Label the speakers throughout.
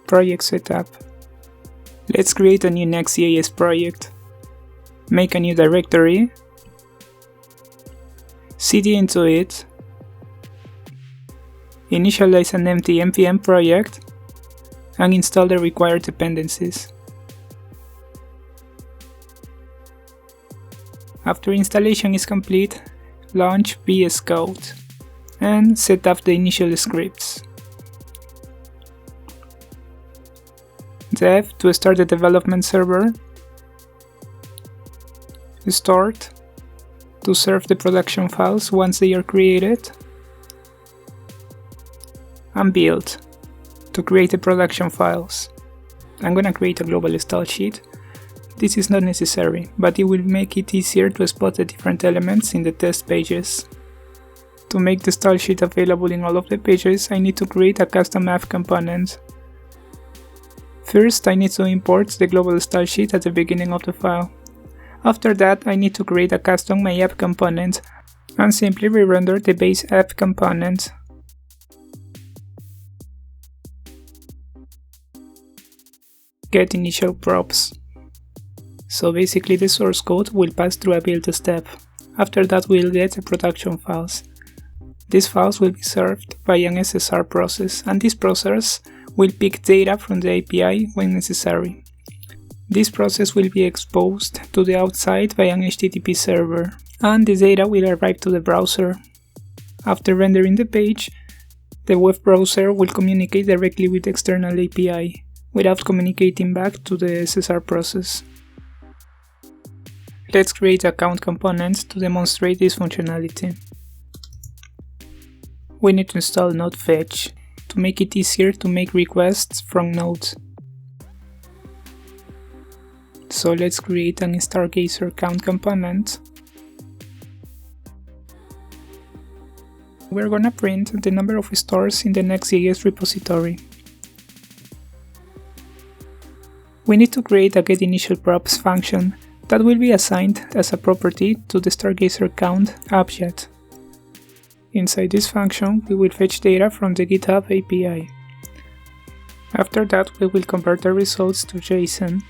Speaker 1: Project setup. Let's create a new Next.js project. Make a new directory, cd into it, initialize an empty npm project, and install the required dependencies. After installation is complete, launch VS Code and set up the initial scripts. Dev to start the development server, start to serve the production files once they are created, and build to create the production files. I'm gonna create a global style sheet. This is not necessary, but it will make it easier to spot the different elements in the test pages. To make the style sheet available in all of the pages, I need to create a custom app component. First, I need to import the global style sheet at the beginning of the file. After that, I need to create a custom myApp component and simply re-render the base app component. getInitialProps. So basically the source code will pass through a build step. After that we'll get the production files. These files will be served by an SSR process, and this process will pick data from the API when necessary. This process will be exposed to the outside by an HTTP server, and the data will arrive to the browser. After rendering the page, the web browser will communicate directly with the external API, without communicating back to the SSR process. Let's create account components to demonstrate this functionality. We need to install Node Fetch to make it easier to make requests from nodes. So let's create an Stargazer count component. We're gonna print the number of stars in the Next.js repository. We need to create a getInitialProps function that will be assigned as a property to the Stargazer count object. Inside this function, we will fetch data from the GitHub API. After that, we will convert the results to JSON.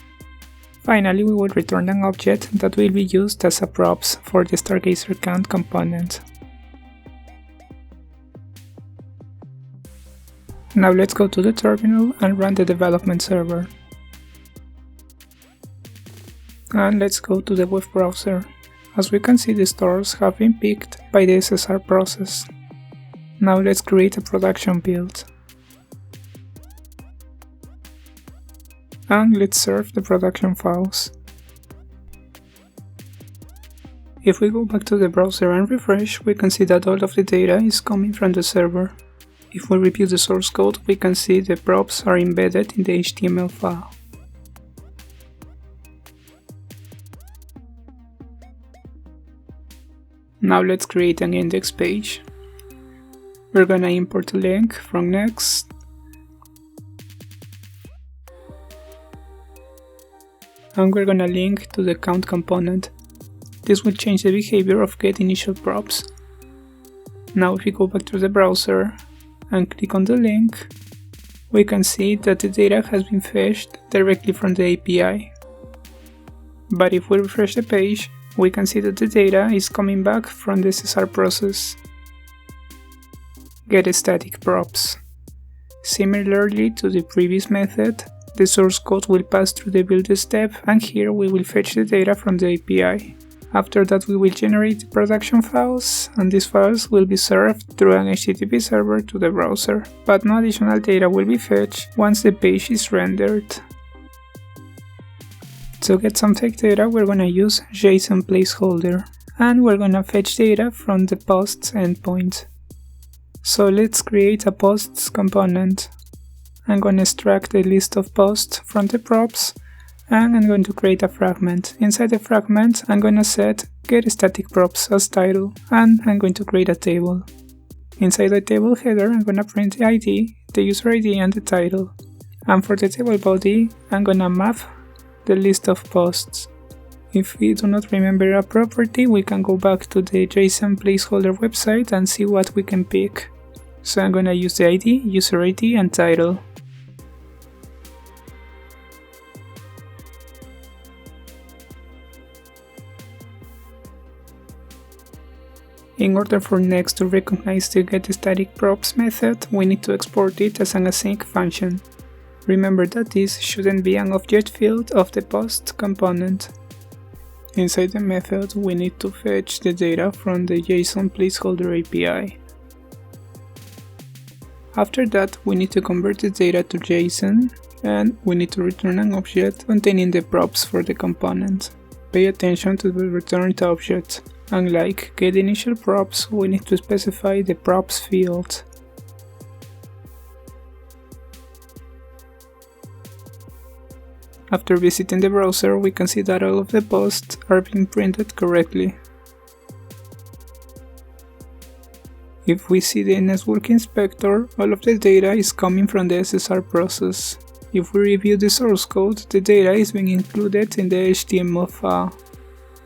Speaker 1: Finally, we will return an object that will be used as a props for the Stargazer count component. Now let's go to the terminal and run the development server. And let's go to the web browser. As we can see, the stars have been picked by the SSR process. Now let's create a production build. And let's serve the production files. If we go back to the browser and refresh, we can see that all of the data is coming from the server. If we review the source code, we can see the props are embedded in the HTML file. Now let's create an index page. We're gonna import a link from Next. And we're gonna link to the count component. This will change the behavior of getInitialProps. Now if we go back to the browser and click on the link, we can see that the data has been fetched directly from the API. But if we refresh the page, we can see that the data is coming back from the SSR process. getStaticProps. Similarly to the previous method, the source code will pass through the build step, and here we will fetch the data from the API. After that we will generate the production files, and these files will be served through an HTTP server to the browser, but no additional data will be fetched once the page is rendered. To get some fake data, we're gonna use JSON placeholder, and we're gonna fetch data from the posts endpoint. So let's create a posts component. I'm gonna extract a list of posts from the props, and I'm going to create a fragment. Inside the fragment, I'm gonna set getStaticProps as title, and I'm going to create a table. Inside the table header, I'm gonna print the ID, the user ID, and the title. And for the table body, I'm gonna map the list of posts. If we do not remember a property, we can go back to the JSON placeholder website and see what we can pick. So I'm gonna use the ID, user ID, and title. In order for Next to recognize the getStaticProps method, we need to export it as an async function. Remember that this shouldn't be an object field of the post component. Inside the method, we need to fetch the data from the JSON placeholder API. After that, we need to convert the data to JSON, and we need to return an object containing the props for the component. Pay attention to the returned object. Unlike getInitialProps, we need to specify the props field. After visiting the browser, we can see that all of the posts are being printed correctly. If we see the network inspector, all of the data is coming from the SSR process. If we review the source code, the data is being included in the HTML file.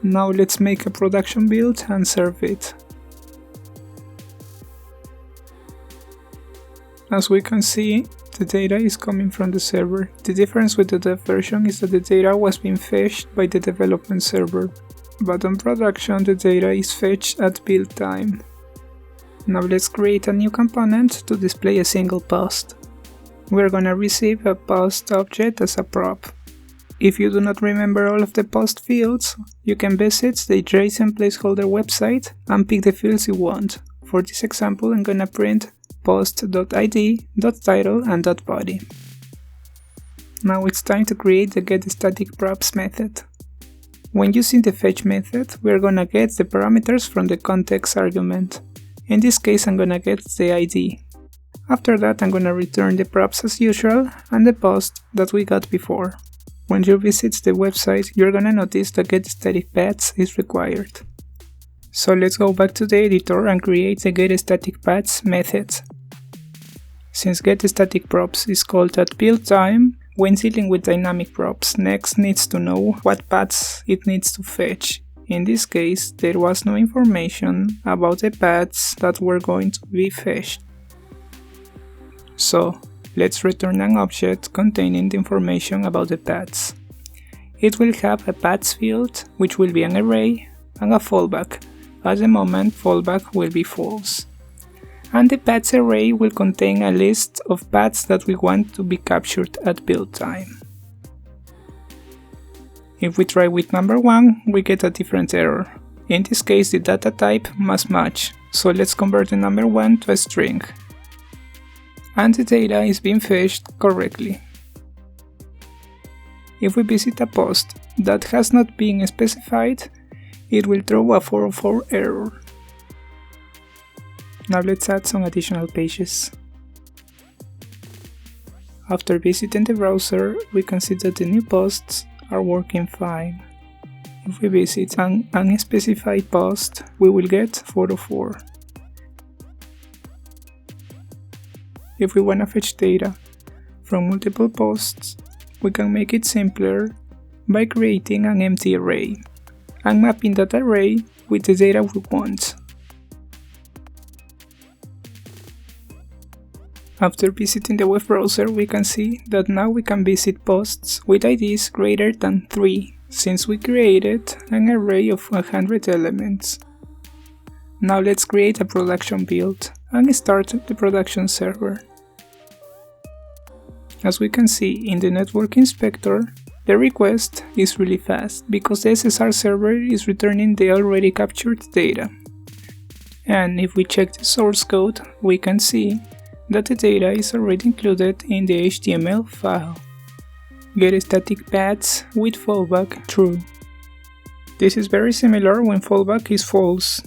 Speaker 1: Now let's make a production build and serve it. As we can see, the data is coming from the server. The difference with the dev version is that the data was being fetched by the development server, but on production the data is fetched at build time. Now let's create a new component to display a single post. We're gonna receive a post object as a prop. If you do not remember all of the post fields, you can visit the JSON placeholder website and pick the fields you want. For this example, I'm gonna print post.id, .title, and .body. Now it's time to create the getStaticProps method. When using the fetch method, we're gonna get the parameters from the context argument. In this case, I'm gonna get the ID. After that, I'm gonna return the props as usual and the post that we got before. When you visit the website, you're gonna notice that getStaticPaths is required. So let's go back to the editor and create the getStaticPaths method. Since getStaticProps is called at build time, when dealing with dynamic props, Next needs to know what paths it needs to fetch. In this case, there was no information about the paths that were going to be fetched. So, let's return an object containing the information about the paths. It will have a paths field, which will be an array, and a fallback. At the moment, fallback will be false. And the paths array will contain a list of paths that we want to be captured at build time. If we try with number 1, we get a different error. In this case, the data type must match, so let's convert the number 1 to a string. And the data is being fetched correctly. If we visit a post that has not been specified, it will throw a 404 error. Now let's add some additional pages. After visiting the browser, we can see that the new posts are working fine. If we visit an unspecified post, we will get 404. If we want to fetch data from multiple posts, we can make it simpler by creating an empty array and mapping that array with the data we want. After visiting the web browser, we can see that now we can visit posts with IDs greater than 3, since we created an array of 100 elements. Now let's create a production build and start the production server. As we can see in the network inspector, the request is really fast because the SSR server is returning the already captured data. And if we check the source code, we can see that the data is already included in the HTML file. getStaticPaths with fallback true. This is very similar when fallback is false.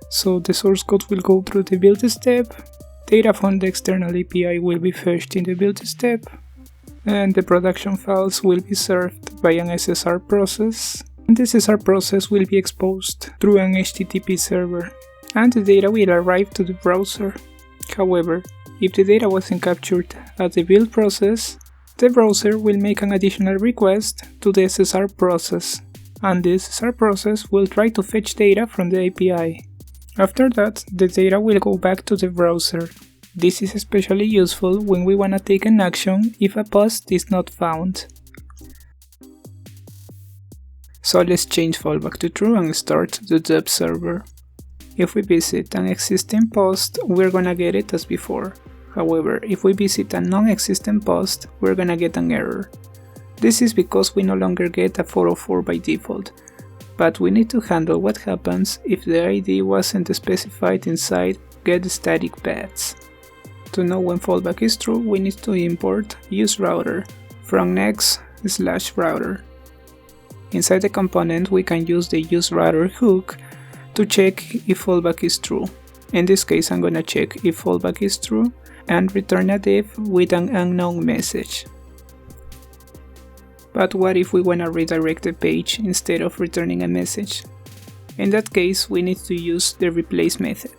Speaker 1: So the source code will go through the build step, data from the external API will be fetched in the build step, and the production files will be served by an SSR process, and the SSR process will be exposed through an HTTP server, and the data will arrive to the browser. However, if the data wasn't captured at the build process, the browser will make an additional request to the SSR process, and the SSR process will try to fetch data from the API. After that, the data will go back to the browser. This is especially useful when we want to take an action if a post is not found. So let's change fallback to true and start the dev server. If we visit an existing post, we're gonna get it as before. However, if we visit a non-existent post, we're gonna get an error. This is because we no longer get a 404 by default, but we need to handle what happens if the ID wasn't specified inside getStaticPaths. To know when fallback is true, we need to import useRouter from Next.js/router. Inside the component, we can use the useRouter hook to check if fallback is true. In this case, I'm gonna check if fallback is true and return a div with an unknown message. But what if we wanna redirect the page instead of returning a message? In that case, we need to use the replace method.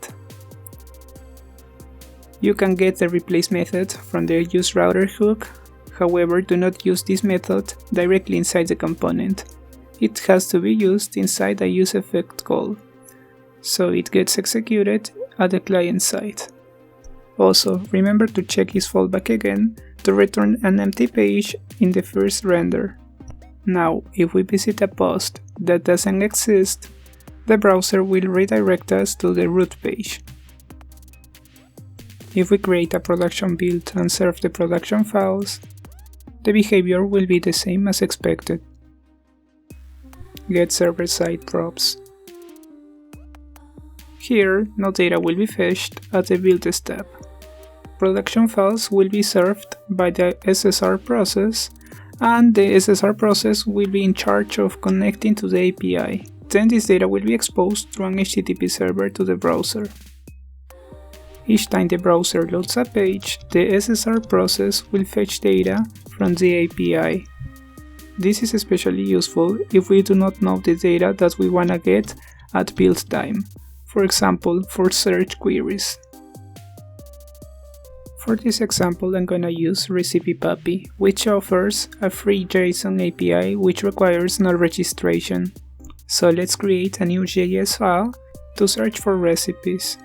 Speaker 1: You can get the replace method from the useRouter hook, however, do not use this method directly inside the component. It has to be used inside a useEffect call, so it gets executed at the client side. Also, remember to check his fallback again to return an empty page in the first render. Now, if we visit a post that doesn't exist, the browser will redirect us to the root page. If we create a production build and serve the production files, the behavior will be the same as expected. getServerSideProps. Here, no data will be fetched at the build step. Production files will be served by the SSR process, and the SSR process will be in charge of connecting to the API. Then this data will be exposed through an HTTP server to the browser. Each time the browser loads a page, the SSR process will fetch data from the API. This is especially useful if we do not know the data that we wanna get at build time, for example, for search queries. For this example, I'm gonna use RecipePuppy, which offers a free JSON API which requires no registration. So let's create a new JS file to search for recipes.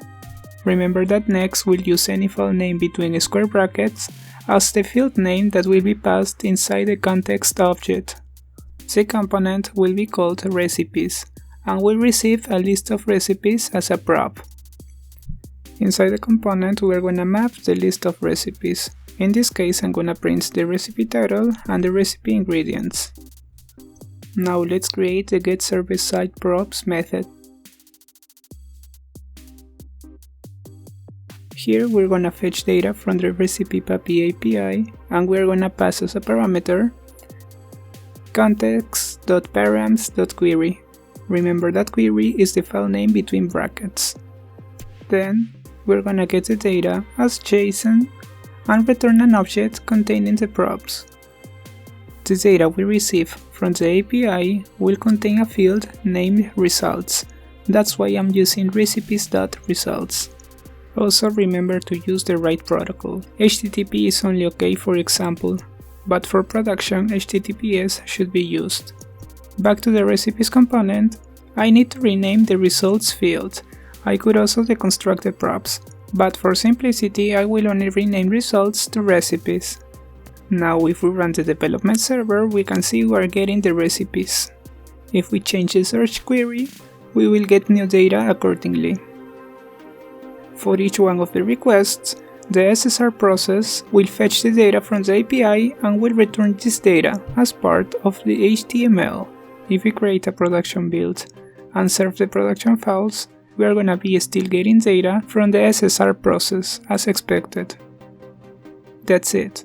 Speaker 1: Remember that Next will use any file name between square brackets as the field name that will be passed inside the context object. The component will be called recipes and will receive a list of recipes as a prop. Inside the component, we're gonna map the list of recipes. In this case, I'm gonna print the recipe title and the recipe ingredients. Now let's create the getServerSideProps method. Here we're gonna fetch data from the RecipePuppy API and we're gonna pass as a parameter context.params.query. Remember that query is the file name between brackets. Then we're gonna get the data as JSON and return an object containing the props. The data we receive from the API will contain a field named results. That's why I'm using recipes.results. Also remember to use the right protocol. HTTP is only okay for example, but for production HTTPS should be used. Back to the recipes component, I need to rename the results field. I could also deconstruct the props, but for simplicity I will only rename results to recipes. Now if we run the development server, we can see we are getting the recipes. If we change the search query, we will get new data accordingly. For each one of the requests, the SSR process will fetch the data from the API and will return this data as part of the HTML. If we create a production build and serve the production files, we are gonna be still getting data from the SSR process as expected. That's it.